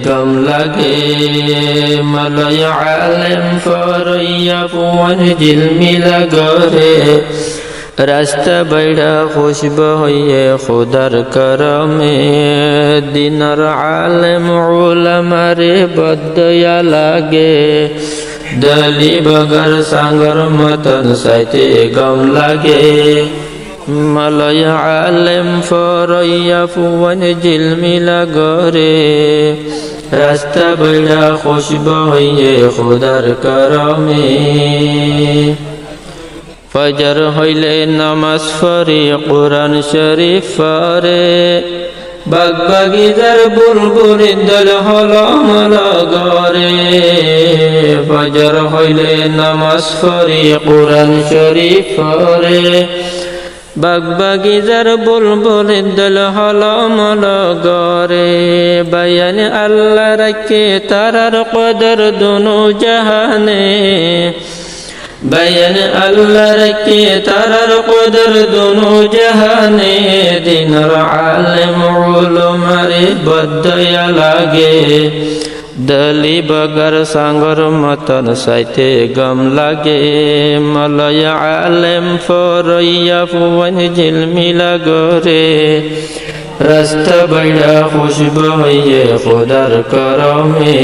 গম লাগে মলয় আলেম ফরইয়া ফুয়ান জিলমিলা গরে রাস্তা বাইড়া খুশব হইয়ে খুদার করমে দিনার আলেম উলামারে বদয়া লাগে দলি বগর সাগর মতন সাইতে গম লাগে মলয় আলেম ফরইয়া ফুয়ান জিলমিলা গরে রাস্তা বাইড়া খুশব হইয়ে খুদার করমে ফজর হইলে নামাজ পড়ি কুরআন শরীফ পড়ে বাগবাগিদার বুলবুলির দল হলমল গরে ফজর হইলে নামাজ পড়ি কুরআন শরীফ পড়ে বাগবাগিদার বুলবুলির দল হলমল গরে বয়ান আল্লাহ রাখে তারার কদর দুনু জাহানে বয়ান আল্লাহ রাখে তারার কদর দুনু জাহানে দিনার আলেম উলামারে বদয়া লাগে দলি বগর সাগর মতন সাইতে গম লাগে মলয় আলেম ফরইয়া ফুয়ান জিলমিলা গরে রাস্তা বাইড়া খুশব হইয়ে খুদার করমে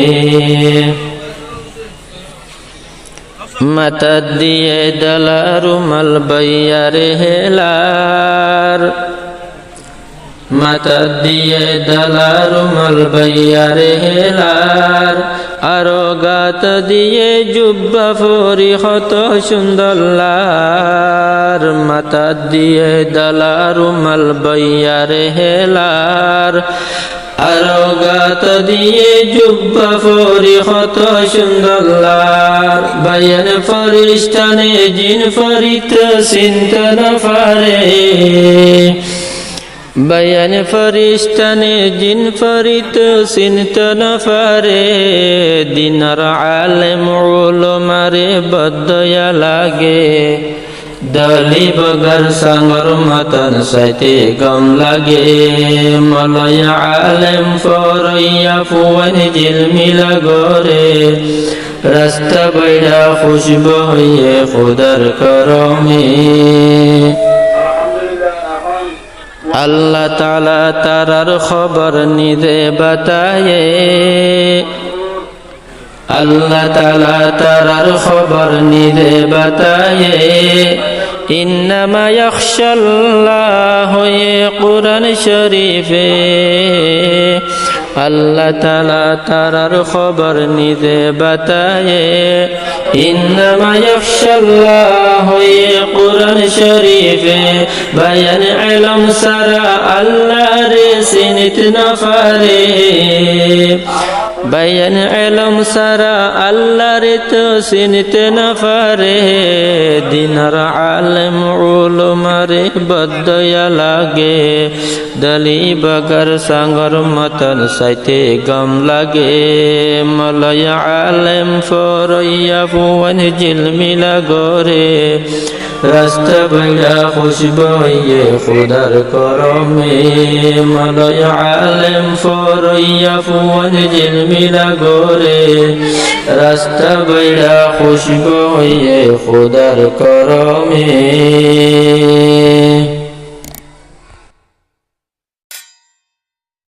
মাথা দিয়ে দলারুমাল বইয়ারে হেলার মাথা দিয়ে দলারুমাল বইয়ারে হেলার আরো গাত দিয়ে জুব্বা ফরি কত সুন্দর লার মাথা দিয়ে দলারুমাল বইয়ারে হেলার আরো গাত দিয়ে জুব্বা ফরি কত সুন্দর লার বয়ান ফরিস্তানে জিন ফরিত চিন্তা না পারে বয়ান ফরিস্তানে জিন ফরিত চিন্তা না পারে দিনার আলেম উলামারে বদয়া লাগে দলি বগর সাগর মতন সাইতে গম লাগে মলয় আলেম ফরইয়া ফুয়ান জিলমিলা গরে রাস্তা বাইড়া খুশব হইয়ে খুদার করমে আল্লাহ তাআলা তারার খবর নিজে বাতায়ে আল্লাহ তাআলা তারার খবর নিজে বাতায়ে ইন্নামা ইয়াখশাল্লাহ কুরআন শরীফে আল্লাহ তাআলা তারার খবর নিজে বাতায়ে ইন্নামা ইয়াখশাল্লাহ কুরআন শরীফে বয়ান ইলম সারা আল্লাহ রে চিনিত না পারে বয়ান ইলম সারা আল্লাহ রে তো চিনিতে না পারে দিনার আলেম উলামারে বদয়া লাগে দলি বগর সাগর মতন সাইতে গম লাগে মলয় আলেম ফরইয়া ফুয়ান জিলমিলা গরে রাস্তা বাইড়া খুশব হইয়ে খুদার করমে মলয় আলেম ফরইয়া ফুয়ান জিলমিলা গরে রাস্তা বাইড়া খুশব হইয়ে খুদার করমে